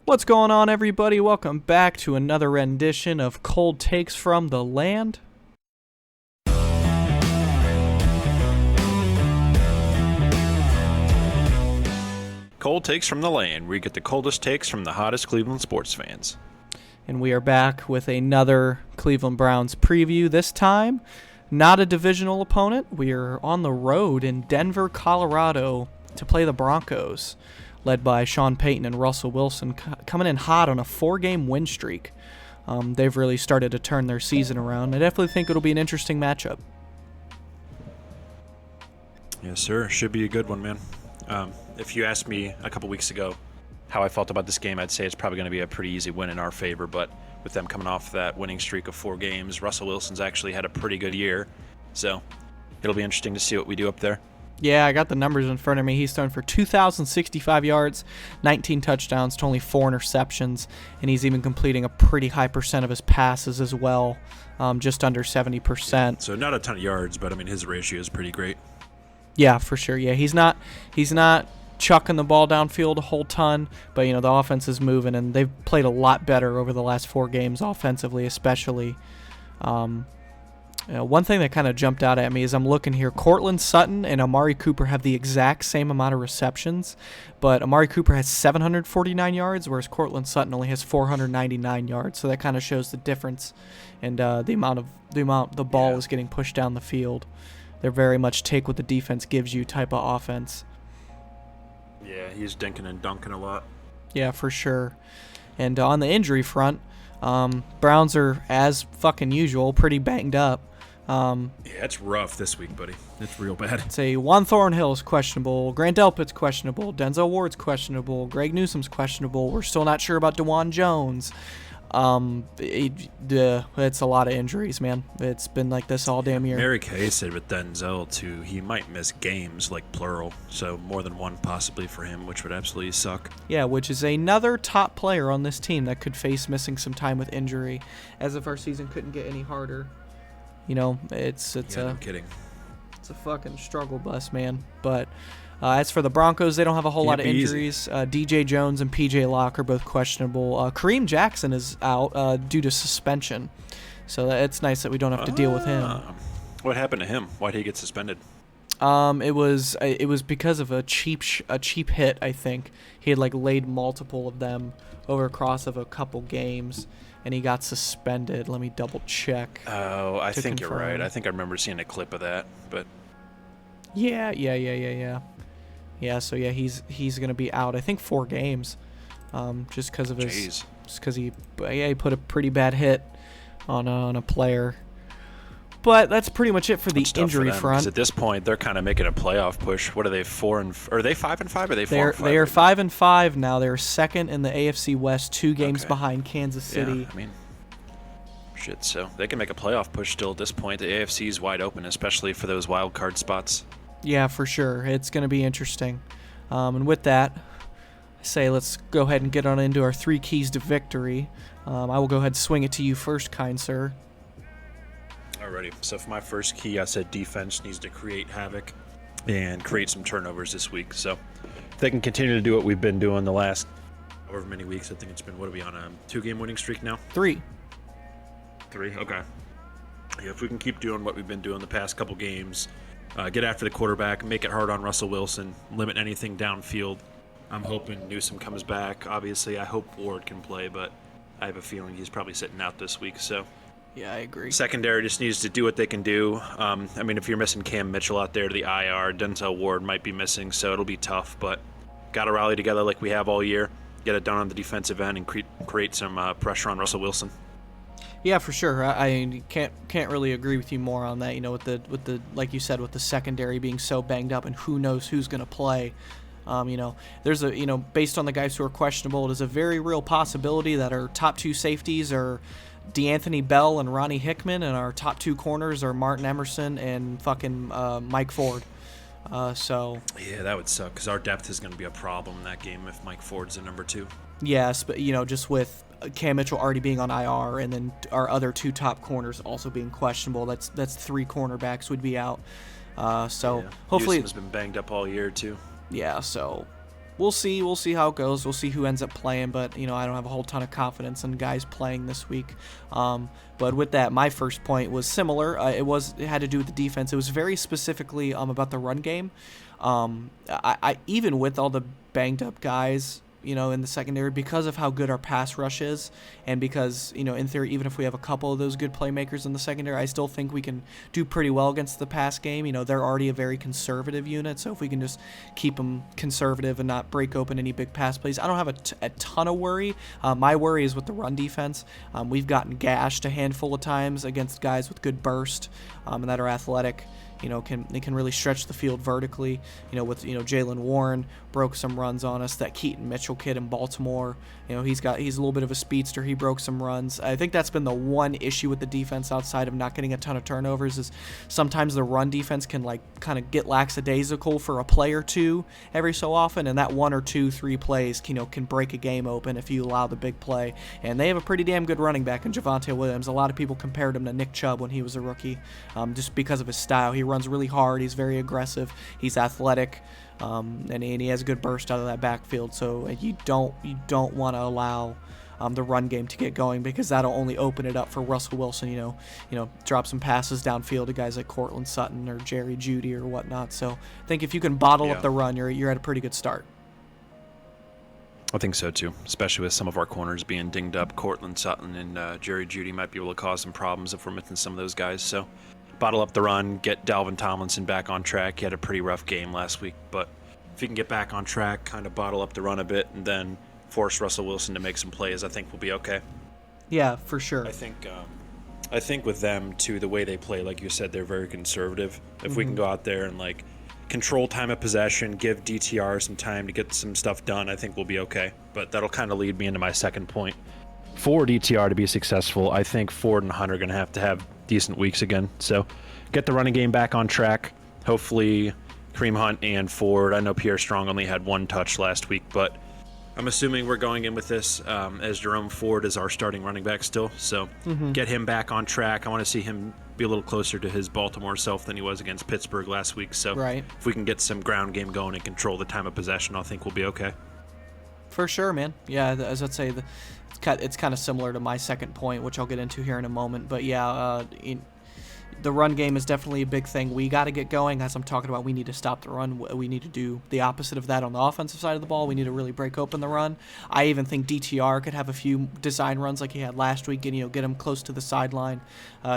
What's going on, everybody? Welcome back to another rendition of Cold Takes from the Land. Cold Takes from the Land, where you get the coldest takes from the hottest Cleveland sports fans. And we are back with another Cleveland Browns preview. This time, not a divisional opponent. We are on the road in Denver, Colorado to play the Broncos, led by Sean Payton and Russell Wilson, coming in hot on a 4-game win streak. They've really started to turn their season around. I definitely think it'll be an interesting matchup. Yes, sir. Should be a good one, man. If you asked me a couple weeks ago how I felt about this game, I'd say it's probably going to be a pretty easy win in our favor. But with them coming off that winning streak of 4 games, Russell Wilson's actually had a pretty good year. So it'll be interesting to see what we do up there. Yeah, I got the numbers in front of me. He's thrown for 2,065 yards, 19 touchdowns to only 4 interceptions, and he's even completing a pretty high percent of his passes as well, just under 70%. So not a ton of yards, but I mean his ratio is pretty great. Yeah, for sure. Yeah, he's not chucking the ball downfield a whole ton, but the offense is moving, and they've played a lot better over the last 4 games offensively, especially. One thing that kind of jumped out at me is I'm looking here. Courtland Sutton and Amari Cooper have the exact same amount of receptions, but Amari Cooper has 749 yards, whereas Courtland Sutton only has 499 yards. So that kind of shows the difference and the amount the ball is getting pushed down the field. They're very much take what the defense gives you type of offense. Yeah, he's dinking and dunking a lot. Yeah, for sure. And on the injury front, Browns are, as fucking usual, pretty banged up. Yeah, it's rough this week, buddy. It's real bad. Say Juan Thornhill's questionable, Grant Delpit's questionable, Denzel Ward's questionable, Greg Newsom's questionable. We're still not sure about DeJuan Jones. It's a lot of injuries, man. It's been like this all damn year. Mary Kay said with Denzel, too, he might miss games, like plural, so more than one possibly for him, which would absolutely suck. Yeah, which is another top player on this team that could face missing some time with injury, as if our season couldn't get any harder. No kidding. It's a fucking struggle bus, man. But as for the Broncos, they don't have a whole lot of injuries. DJ Jones and PJ Locke are both questionable. Kareem Jackson is out due to suspension, so it's nice that we don't have to deal with him. What happened to him? Why did he get suspended? It was because of a cheap hit. I think he had laid multiple of them over a course of a couple games, and he got suspended. Let me double check. Oh, I think you're right. I think I remember seeing a clip of that, but yeah. Yeah, so yeah, he's gonna be out. I think 4 games, just because of he put a pretty bad hit on a player. But that's pretty much it for the injury front. At this point, they're kind of making a playoff push. What are they, 4 and? Are they 5 and 5? Or are they 4 and 5? They are 5 and 5 now. They're second in the AFC West, 2 games behind Kansas City. Yeah, I mean, shit. So they can make a playoff push still at this point. The AFC is wide open, especially for those wild card spots. Yeah, for sure. It's going to be interesting. And with that, I say let's go ahead and get on into our 3 keys to victory. I will go ahead and swing it to you first, kind sir. Alrighty. So for my first key, I said defense needs to create havoc and create some turnovers this week. So if they can continue to do what we've been doing the last however many weeks, I think it's been, what are we on, a 2-game winning streak now? 3. 3? Okay. Yeah, if we can keep doing what we've been doing the past couple games, get after the quarterback, make it hard on Russell Wilson, limit anything downfield. I'm hoping Newsom comes back. Obviously, I hope Ward can play, but I have a feeling he's probably sitting out this week, so. Yeah, I agree. Secondary just needs to do what they can do. I mean, if you're missing Cam Mitchell out there to the IR, Denzel Ward might be missing, so it'll be tough, but got to rally together like we have all year, get it done on the defensive end, and create some pressure on Russell Wilson. Yeah, for sure. I can't really agree with you more on that. With the like you said, with the secondary being so banged up, and who knows who's going to play. There's based on the guys who are questionable, it is a very real possibility that our top 2 safeties are DeAnthony Bell and Ronnie Hickman, and our top 2 corners are Martin Emerson and fucking Mike Ford. So yeah, that would suck because our depth is going to be a problem in that game if Mike Ford's the number 2. Yes, but just with Cam Mitchell already being on IR, and then our other 2 top corners also being questionable, that's 3 cornerbacks would be out. Hopefully Newsom's been banged up all year too. Yeah, so We'll see. We'll see how it goes. We'll see who ends up playing. But I don't have a whole ton of confidence in guys playing this week. But with that, my first point was similar. It had to do with the defense. It was very specifically about the run game. I even with all the banged up guys, in the secondary, because of how good our pass rush is, and because, in theory, even if we have a couple of those good playmakers in the secondary, I still think we can do pretty well against the pass game. They're already a very conservative unit, so if we can just keep them conservative and not break open any big pass plays, I don't have a ton of worry. My worry is with the run defense. We've gotten gashed a handful of times against guys with good burst and that are athletic. They can really stretch the field vertically. With Jalen Warren broke some runs on us. That Keaton Mitchell kid in Baltimore, he's a little bit of a speedster. He broke some runs. I think that's been the one issue with the defense outside of not getting a ton of turnovers, is sometimes the run defense can kind of get lackadaisical for a play or two every so often, and that 1 or 2, 3 plays can break a game open if you allow the big play. And they have a pretty damn good running back in Javonte Williams. A lot of people compared him to Nick Chubb when he was a rookie, just because of his style. He runs really hard. He's very aggressive. He's athletic, and he has a good burst out of that backfield. So you don't want to allow the run game to get going, because that'll only open it up for Russell Wilson. Drop some passes downfield to guys like Cortland Sutton or Jerry Jeudy or whatnot. So I think if you can bottle up the run, you're at a pretty good start. I think so too, especially with some of our corners being dinged up. Cortland Sutton and Jerry Jeudy might be able to cause some problems if we're missing some of those guys. So bottle up the run, get Dalvin Tomlinson back on track. He had a pretty rough game last week, but if he can get back on track, kind of bottle up the run a bit, and then force Russell Wilson to make some plays, I think we'll be okay. Yeah, for sure. I think with them too, the way they play, like you said, they're very conservative. If we can go out there and control time of possession, give DTR some time to get some stuff done, I think we'll be okay. But that'll kind of lead me into my second point. For DTR to be successful, I think Ford and Hunt are going to have decent weeks again. So get the running game back on track. Hopefully Kareem Hunt and Ford. I know Pierre Strong only had 1 touch last week, but I'm assuming we're going in with this as Jerome Ford is our starting running back still. So get him back on track. I want to see him be a little closer to his Baltimore self than he was against Pittsburgh last week. So if we can get some ground game going and control the time of possession, I think we'll be okay. For sure, man. Yeah, as I'd say, it's kind of similar to my second point, which I'll get into here in a moment. But yeah, the run game is definitely a big thing. We got to get going. As I'm talking about, we need to stop the run. We need to do the opposite of that on the offensive side of the ball. We need to really break open the run. I even think DTR could have a few design runs like he had last week and get him close to the sideline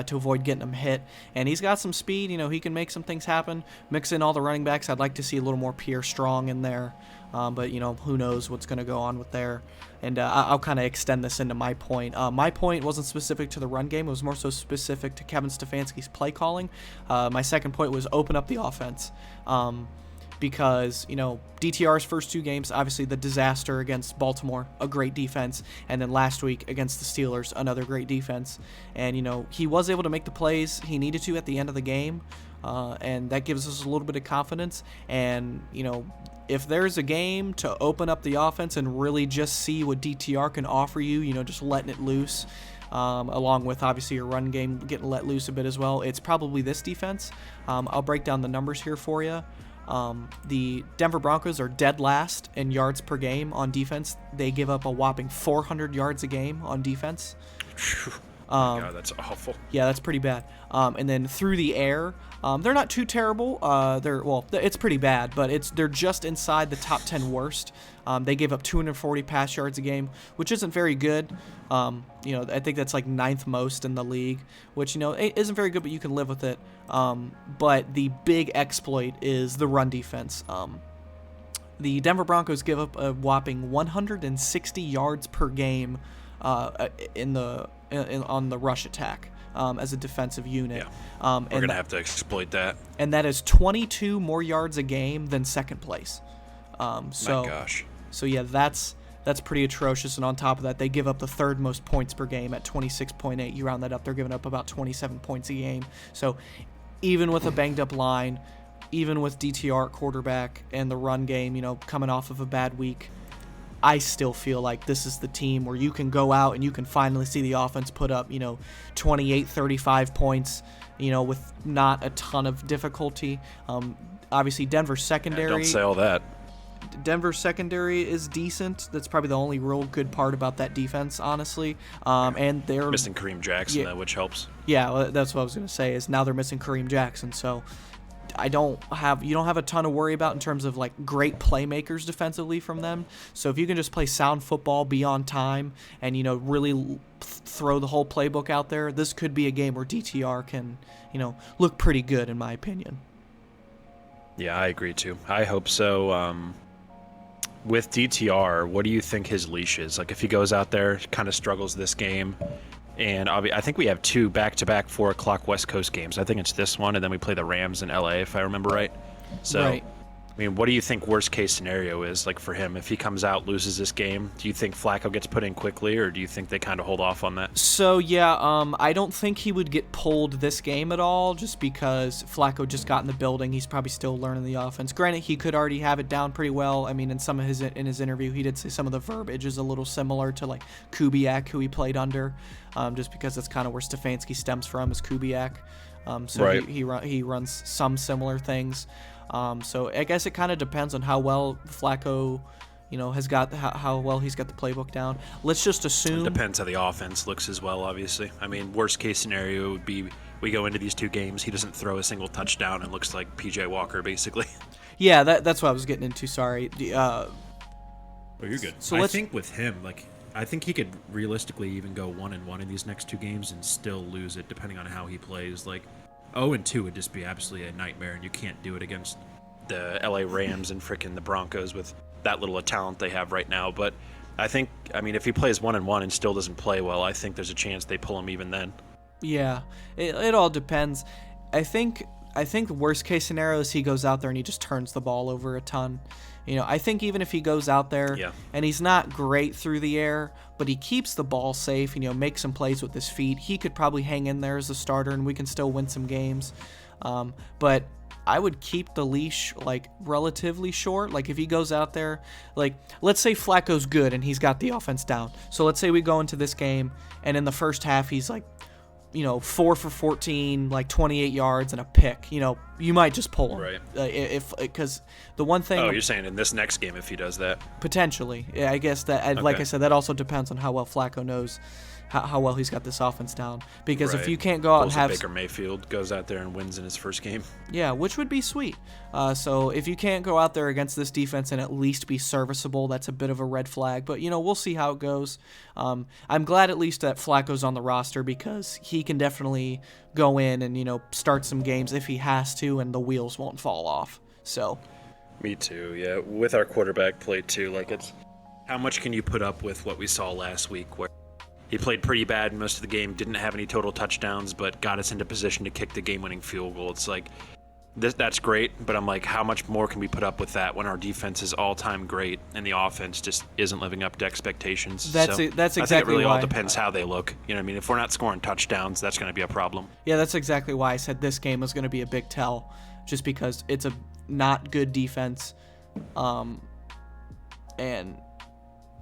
to avoid getting him hit. And he's got some speed. He can make some things happen. Mix in all the running backs. I'd like to see a little more Pierre Strong in there. But who knows what's going to go on with there. And I'll kind of extend this into my point. My point wasn't specific to the run game. It was more so specific to Kevin Stefanski's play calling. My second point was open up the offense. Because, DTR's first 2 games, obviously the disaster against Baltimore, a great defense. And then last week against the Steelers, another great defense. And, he was able to make the plays he needed to at the end of the game. And that gives us a little bit of confidence. And, if there's a game to open up the offense and really just see what DTR can offer you, just letting it loose, along with obviously your run game getting let loose a bit as well, it's probably this defense. I'll break down the numbers here for you. The Denver Broncos are dead last in yards per game on defense. They give up a whopping 400 yards a game on defense. God, that's awful. Yeah, that's pretty bad. And then through the air, they're not too terrible. It's pretty bad, but they're just inside the top 10 worst. They gave up 240 pass yards a game, which isn't very good. I think that's 9th most in the league, which isn't very good, but you can live with it. But the big exploit is the run defense. The Denver Broncos give up a whopping 160 yards per game on the rush attack as a defensive unit. Yeah. We're going to have to exploit that. And that is 22 more yards a game than second place. My gosh. So yeah, that's pretty atrocious. And on top of that, they give up the 3rd most points per game at 26.8. You round that up, they're giving up about 27 points a game. So even with a banged up line, even with DTR at quarterback and the run game, coming off of a bad week, I still feel like this is the team where you can go out and you can finally see the offense put up, 28, 35 points, with not a ton of difficulty. Obviously, Denver's secondary. Don't say all that. Denver's secondary is decent. That's probably the only real good part about that defense, honestly. And they're missing Kareem Jackson, though, which helps. Yeah, well, that's what I was gonna say. Is now they're missing Kareem Jackson, so you don't have a ton to worry about in terms of like great playmakers defensively from them. So if you can just play sound football, be on time, and really throw the whole playbook out there, this could be a game where DTR can look pretty good in my opinion. Yeah, I agree too. I hope so. With DTR, what do you think his leash is? Like if he goes out there, kind of struggles this game, and I think we have 2 back-to-back 4 o'clock West Coast games. I think it's this one, and then we play the Rams in LA, if I remember right. So, right. I mean, what do you think worst case scenario is like for him? If he comes out, loses this game, do you think Flacco gets put in quickly, or do you think they kind of hold off on that? So yeah, I don't think he would get pulled this game at all, just because Flacco just got in the building. He's probably still learning the offense. Granted, he could already have it down pretty well. I mean, in his interview, he did say some of the verbiage is a little similar to like Kubiak, who he played under, just because that's kind of where Stefanski stems from, is Kubiak. So right. he runs some similar things. So I guess it kind of depends on how well Flacco, has got how well he's got the playbook down. Let's just assume. It depends how the offense looks as well, obviously. I mean, worst case scenario would be we go into these 2 games, he doesn't throw a single touchdown and looks like PJ Walker, basically. Yeah, that's what I was getting into. Sorry. Oh, you're good. So I think with him, I think he could realistically even go 1-1 in these next 2 games and still lose it, depending on how he plays. 0-2 would just be absolutely a nightmare, and you can't do it against the LA Rams and frickin' the Broncos with that little of talent they have right now. But I mean, if he plays 1-1 and still doesn't play well, I think there's a chance they pull him even then. Yeah, it all depends. I think the worst case scenario is he goes out there and he just turns the ball over a ton. I think even if he goes out there and he's not great through the air, but he keeps the ball safe, makes some plays with his feet, he could probably hang in there as a starter and we can still win some games. But I would keep the leash relatively short. If he goes out there, let's say Flacco's good and he's got the offense down. So let's say we go into this game and in the first half he's 4 for 14, 28 yards and a pick. You might just pull him. Right. Because the one thing. Oh, you're saying in this next game if he does that? Potentially. Yeah, I guess that, okay. Like I said, that also depends on how well Flacco knows how well he's got this offense down. Because if you can't go out and have Baker Mayfield goes out there and wins in his first game. Yeah, which would be sweet. So if you can't go out there against this defense and at least be serviceable, that's a bit of a red flag. But, we'll see how it goes. I'm glad at least that Flacco's on the roster because he can definitely go in and, start some games if he has to and the wheels won't fall off. So. Me too, yeah. With our quarterback play too, it's how much can you put up with what we saw last week where he played pretty bad most of the game, didn't have any total touchdowns, but got us into position to kick the game-winning field goal. It's that's great, but I'm how much more can we put up with that when our defense is all-time great and the offense just isn't living up to expectations? That's exactly I think it really why. all depends how they look. You know what I mean? If we're not scoring touchdowns, that's going to be a problem. Yeah, that's exactly why I said this game was going to be a big tell, just because it's a not good defense, and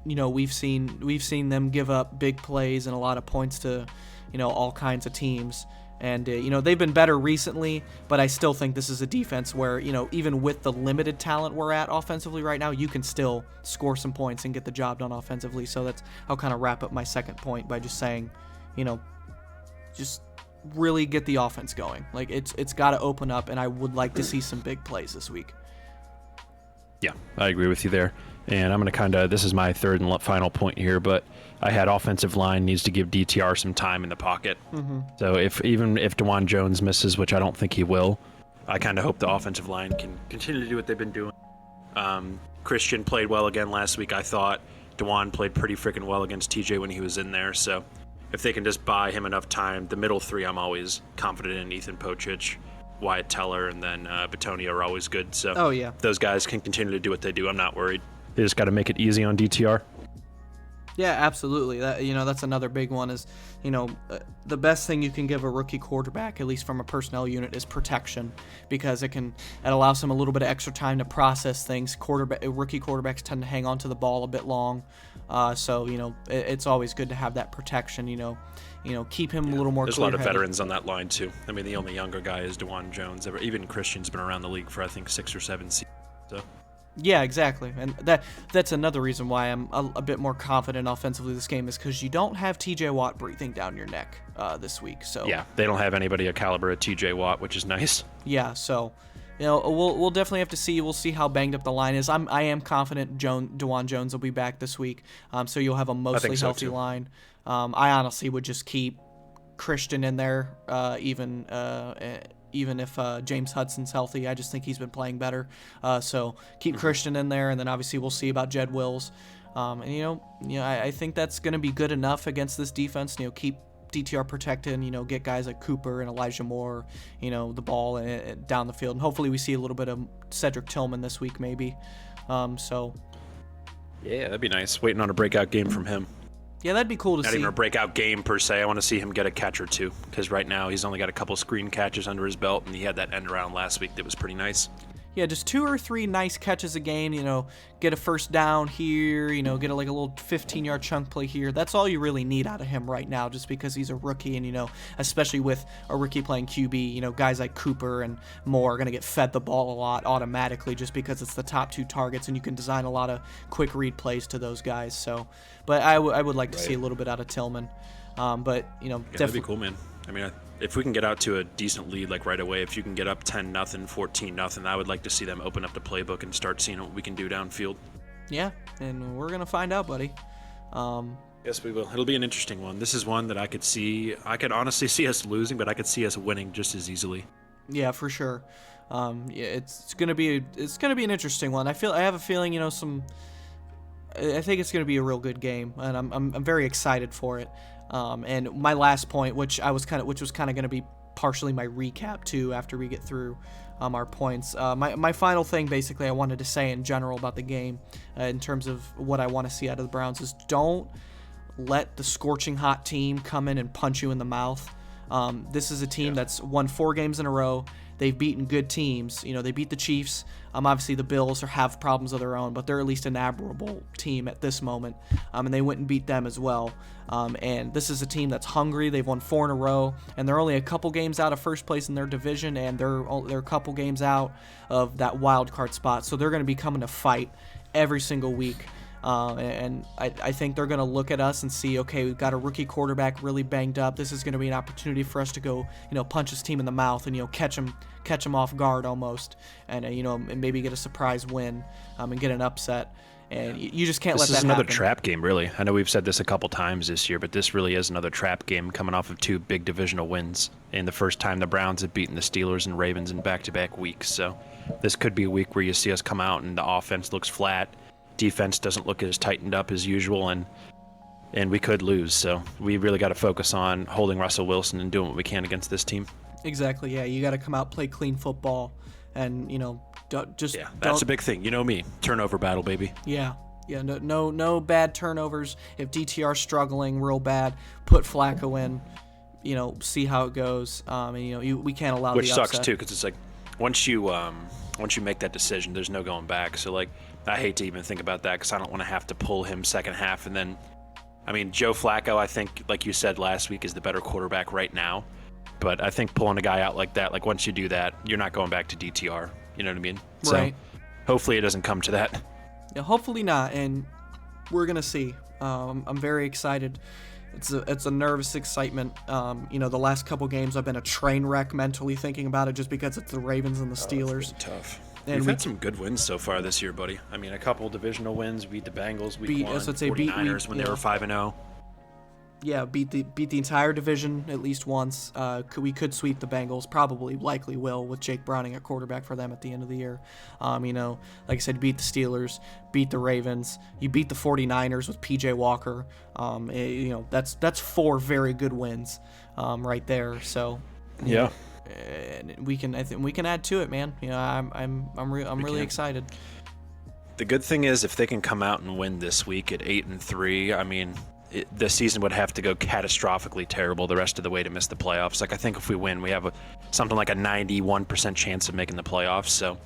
we've seen them give up big plays and a lot of points to all kinds of teams, and they've been better recently, but I still think this is a defense where even with the limited talent we're at offensively right now, you can still score some points and get the job done offensively. So I'll kind of wrap up my second point by just saying, just really get the offense going. It's got to open up, and I would like to see some big plays this week. Yeah, I agree with you there. And I'm going to this is my third and final point here, but I had offensive line needs to give DTR some time in the pocket. Mm-hmm. So even if DeJuan Jones misses, which I don't think he will, I kind of hope the offensive line can continue to do what they've been doing. Christian played well again last week, I thought. DeJuan played pretty freaking well against TJ when he was in there. So if they can just buy him enough time, the middle 3 I'm always confident in. Ethan Pocic, Wyatt Teller, and then Bitonio are always good. So if those guys can continue to do what they do, I'm not worried. They just got to make it easy on DTR. Yeah, absolutely. That's another big one is, the best thing you can give a rookie quarterback, at least from a personnel unit, is protection, because it allows him a little bit of extra time to process things. Rookie quarterbacks tend to hang on to the ball a bit long. So it's always good to have that protection, keep him a little more There's a lot of veterans on that line too. I mean, the only younger guy is DeJuan Jones. Even Christian's been around the league for I think 6 or 7 seasons. So Yeah, exactly, and that's another reason why I'm a bit more confident offensively this game is because you don't have T.J. Watt breathing down your neck this week. So Yeah, they don't have anybody a caliber of T.J. Watt, which is nice. yeah, so we'll definitely have to see. We'll see how banged up the line is. I am confident DeJuan Jones will be back this week, so you'll have a mostly healthy line. I honestly would just keep Christian in there, even if James Hudson's healthy. I just think he's been playing better. So keep Christian in there, and then obviously we'll see about Jed Wills. And I think that's going to be good enough against this defense. Keep DTR protected. Get guys like Cooper and Elijah Moore. The ball down the field, and hopefully we see a little bit of Cedric Tillman this week, maybe. So yeah, that'd be nice. Waiting on a breakout game from him. Yeah, that'd be cool to see. Not even a breakout game per se. I want to see him get a catch or two, because right now he's only got a couple screen catches under his belt, and he had that end around last week that was pretty nice. Yeah, just 2 or 3 nice catches a game, get a first down here, get a little 15-yard chunk play here. That's all you really need out of him right now, just because he's a rookie, and, especially with a rookie playing QB, guys like Cooper and Moore are going to get fed the ball a lot automatically just because it's the top 2 targets, and you can design a lot of quick read plays to those guys. So, but I would like to see a little bit out of Tillman. But, definitely. That'd be cool, man. I mean, if we can get out to a decent lead right away, if you can get up 10-0, 14-0, I would like to see them open up the playbook and start seeing what we can do downfield. Yeah, and we're gonna find out, buddy. Yes, we will. It'll be an interesting one. This is one that I could honestly see us losing, but I could see us winning just as easily. Yeah, for sure. Yeah, it's gonna be an interesting one. I have a feeling, I think it's gonna be a real good game, and I'm very excited for it. And my last point, which was kind of going to be partially my recap too, after we get through our points. My final thing, basically, I wanted to say in general about the game, in terms of what I want to see out of the Browns, is don't let the scorching hot team come in and punch you in the mouth. This is a team that's won 4 games in a row. They've beaten good teams. They beat the Chiefs. Obviously, the Bills have problems of their own, but they're at least an admirable team at this moment. And they went and beat them as well. And this is a team that's hungry. They've won 4 in a row, and they're only a couple games out of first place in their division, and they're a couple games out of that wild card spot. So they're going to be coming to fight every single week. And I think they're going to look at us and see, okay, we've got a rookie quarterback really banged up. This is going to be an opportunity for us to go, punch this team in the mouth and, catch them off guard almost, and, and maybe get a surprise win, and get an upset. And you just can't let that happen. This is another trap game, really. I know we've said this a couple times this year, but this really is another trap game coming off of 2 big divisional wins, and the first time the Browns have beaten the Steelers and Ravens in back-to-back weeks. So this could be a week where you see us come out and the offense looks flat. Defense doesn't look as tightened up as usual, and we could lose. So we really got to focus on holding Russell Wilson and doing what we can against this team. Exactly. Yeah, you got to come out, play clean football, and that's a big thing. You know me, turnover battle, baby. Yeah. No bad turnovers. If DTR's struggling real bad, put Flacco in. See how it goes. We can't allow which the upset. sucks too, because it's like once you make that decision, there's no going back. So I hate to even think about that, because I don't want to have to pull him second half. And then, Joe Flacco, I think, like you said last week, is the better quarterback right now. But I think pulling a guy out like that, once you do that, you're not going back to DTR. You know what I mean? Right. So hopefully it doesn't come to that. Yeah, hopefully not. And we're going to see. I'm very excited. It's a nervous excitement. The last couple games I've been a train wreck mentally thinking about it, just because it's the Ravens and the Steelers. It's tough. And we've had some good wins so far this year, buddy. A couple divisional wins. Beat the Bengals week 1. 49ers when they were 5-0. Yeah, beat the entire division at least once. We could sweep the Bengals, probably, likely will, with Jake Browning at quarterback for them at the end of the year. Like I said, beat the Steelers, beat the Ravens. You beat the 49ers with P.J. Walker. That's 4 very good wins, right there. So yeah. And I think we can add to it, man. I'm really excited. The good thing is, if they can come out and win this week at 8-3, the season would have to go catastrophically terrible the rest of the way to miss the playoffs. I think if we win, we have something like a 91% chance of making the playoffs. So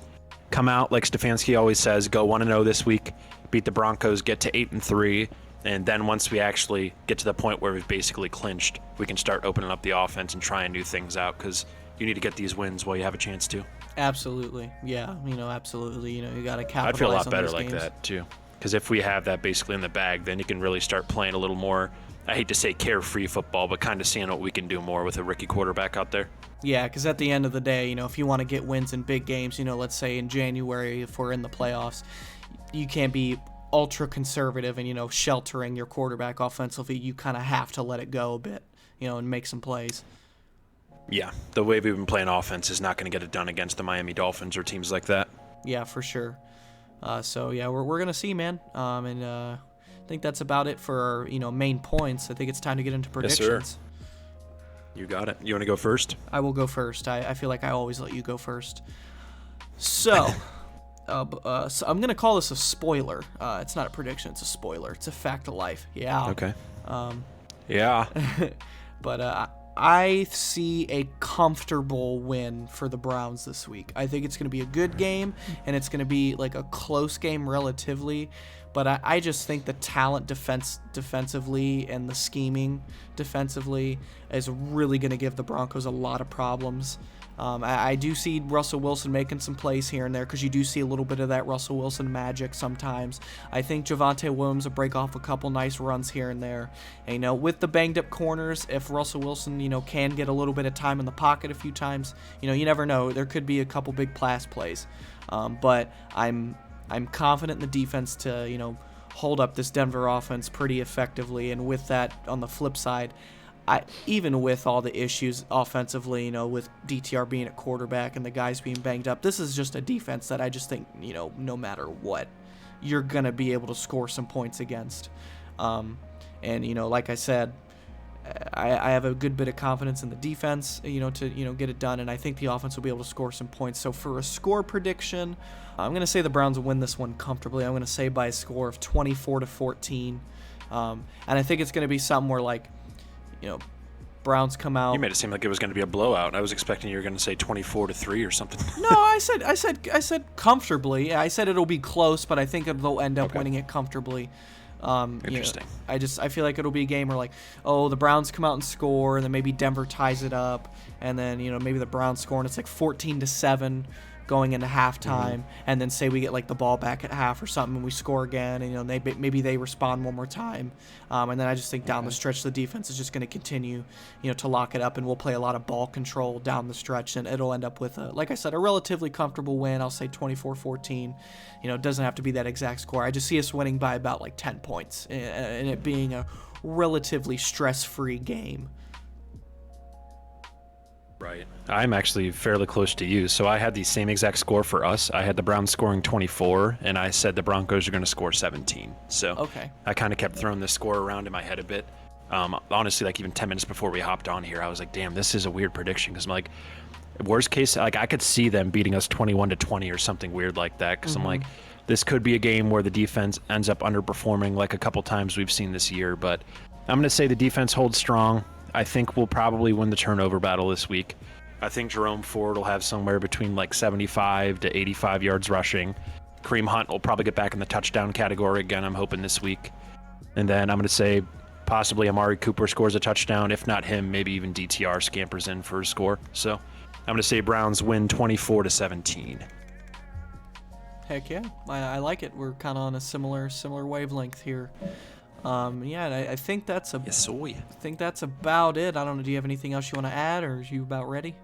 come out, like Stefanski always says, go 1-0 this week, beat the Broncos, get to 8-3, and then once we actually get to the point where we've basically clinched, we can start opening up the offense and trying new things out, because you need to get these wins while you have a chance to. Absolutely. Yeah, absolutely. You got to I'd feel a capitalize lot on better those like games. that too, because if we have that basically in the bag, then you can really start playing a little more. I hate to say carefree football, but kind of seeing what we can do more with a rookie quarterback out there. Yeah, because at the end of the day, if you want to get wins in big games, let's say in January if we're in the playoffs, you can't be ultra conservative and, sheltering your quarterback offensively. You kind of have to let it go a bit, and make some plays. Yeah, the way we've been playing offense is not going to get it done against the Miami Dolphins or teams like that. Yeah, for sure. So, yeah, we're going to see, man. I think that's about it for our, main points. I think it's time to get into predictions. Yes, sir. You got it. You want to go first? I will go first. I feel like I always let you go first. So, so I'm going to call this a spoiler. It's not a prediction. It's a spoiler. It's a fact of life. Yeah. Okay. Yeah. But I see a comfortable win for the Browns this week. I think it's going to be a good game, and it's going to be like a close game relatively. But I just think the talent defensively and the scheming defensively is really going to give the Broncos a lot of problems. I do see Russell Wilson making some plays here and there because you do see a little bit of that Russell Wilson magic sometimes. I think Javonte Williams will break off a couple nice runs here and there. And, with the banged up corners, if Russell Wilson, can get a little bit of time in the pocket a few times, you never know. There could be a couple big pass plays. But I'm confident in the defense to, hold up this Denver offense pretty effectively. And with that, on the flip side, even with all the issues offensively, with DTR being at quarterback and the guys being banged up, this is just a defense that I just think, no matter what, you're going to be able to score some points against. And, like I said, I have a good bit of confidence in the defense, to get it done, and I think the offense will be able to score some points. So for a score prediction, I'm going to say the Browns will win this one comfortably. I'm going to say by a score of 24-14, and I think it's going to be something where, like, Browns come out. You made it seem like it was going to be a blowout. I was expecting you were going to say 24-3 or something. No, I said comfortably. I said it'll be close, but I think they'll end up winning it comfortably. Interesting. I feel like it'll be a game where, like, the Browns come out and score, and then maybe Denver ties it up, and then maybe the Browns score and it's like 14-7 going into halftime, and then say we get like the ball back at half or something, and we score again, and maybe they respond one more time, and then I just think down the stretch the defense is just going to continue, to lock it up, and we'll play a lot of ball control down the stretch, and it'll end up with like I said, a relatively comfortable win. I'll say 24-14. It doesn't have to be that exact score. I just see us winning by about like 10 points, and it being a relatively stress-free game. Right. I'm actually fairly close to you. So I had the same exact score for us. I had the Browns scoring 24, and I said the Broncos are going to score 17. So okay. I kind of kept throwing this score around in my head a bit. Honestly, like even 10 minutes before we hopped on here, I was like, damn, this is a weird prediction. Because I'm like, worst case, like I could see them beating us 21-20 or something weird like that. Because I'm like, this could be a game where the defense ends up underperforming like a couple times we've seen this year. But I'm going to say the defense holds strong. I think we'll probably win the turnover battle this week. I think Jerome Ford will have somewhere between like 75 to 85 yards rushing. Kareem Hunt will probably get back in the touchdown category again, I'm hoping this week. And then I'm going to say possibly Amari Cooper scores a touchdown. If not him, maybe even DTR scampers in for a score. So I'm going to say Browns win 24-17. Heck yeah, I like it. We're kind of on a similar wavelength here. I think that's I think that's about it. I don't know. Do you have anything else you want to add, or are you about ready?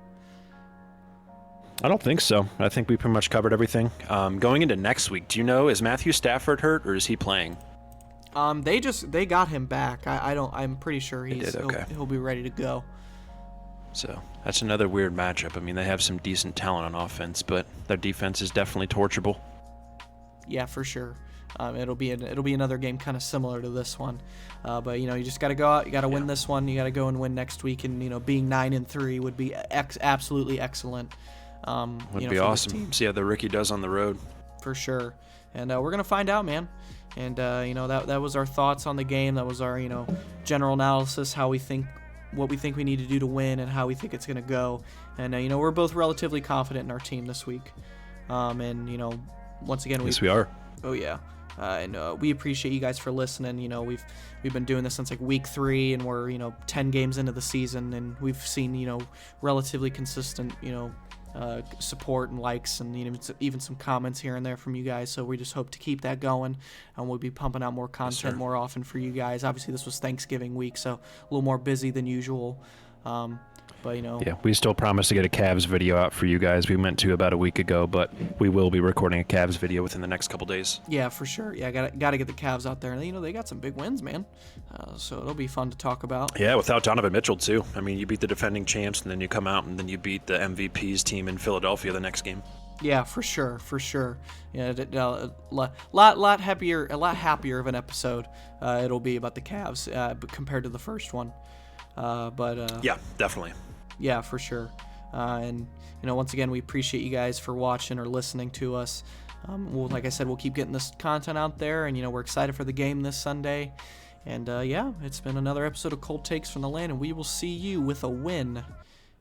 I don't think so. I think we pretty much covered everything. Going into next week, do you know, is Matthew Stafford hurt or is he playing? They got him back. I'm pretty sure he'll be ready to go. So that's another weird matchup. I mean, they have some decent talent on offense, but their defense is definitely torchable. Yeah, for sure. It'll be another game kind of similar to this one, but you just got to go out. You got to win this one. You got to go and win next week, and being 9-3 would be absolutely excellent. Would be awesome. See how the rookie does on the road. For sure, and we're gonna find out, man. And that was our thoughts on the game. That was our general analysis, what we think we need to do to win, and how we think it's gonna go. And we're both relatively confident in our team this week. And once again, yes, we are. Oh yeah. And we appreciate you guys for listening. We've been doing this since like week 3, and we're 10 games into the season, and we've seen relatively consistent support and likes, and even some comments here and there from you guys. So we just hope to keep that going, and we'll be pumping out more content more often for you guys. Obviously, this was Thanksgiving week, so a little more busy than usual. But yeah, we still promise to get a Cavs video out for you guys. We meant to about a week ago, but we will be recording a Cavs video within the next couple days. Yeah, for sure. Yeah, gotta get the Cavs out there, and they got some big wins, man. So it'll be fun to talk about. Yeah, without Donovan Mitchell too. I mean, you beat the defending champs, and then you come out and then you beat the MVP's team in Philadelphia the next game. Yeah, for sure. Yeah, a lot happier of an episode. It'll be about the Cavs, but compared to the first one. Yeah, definitely. Yeah, for sure. And once again, we appreciate you guys for watching or listening to us. Like I said, we'll keep getting this content out there, and we're excited for the game this Sunday. And yeah, it's been another episode of Cold Takes from the Land, and we will see you with a win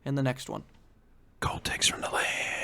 in the next one. Cold Takes from the Land.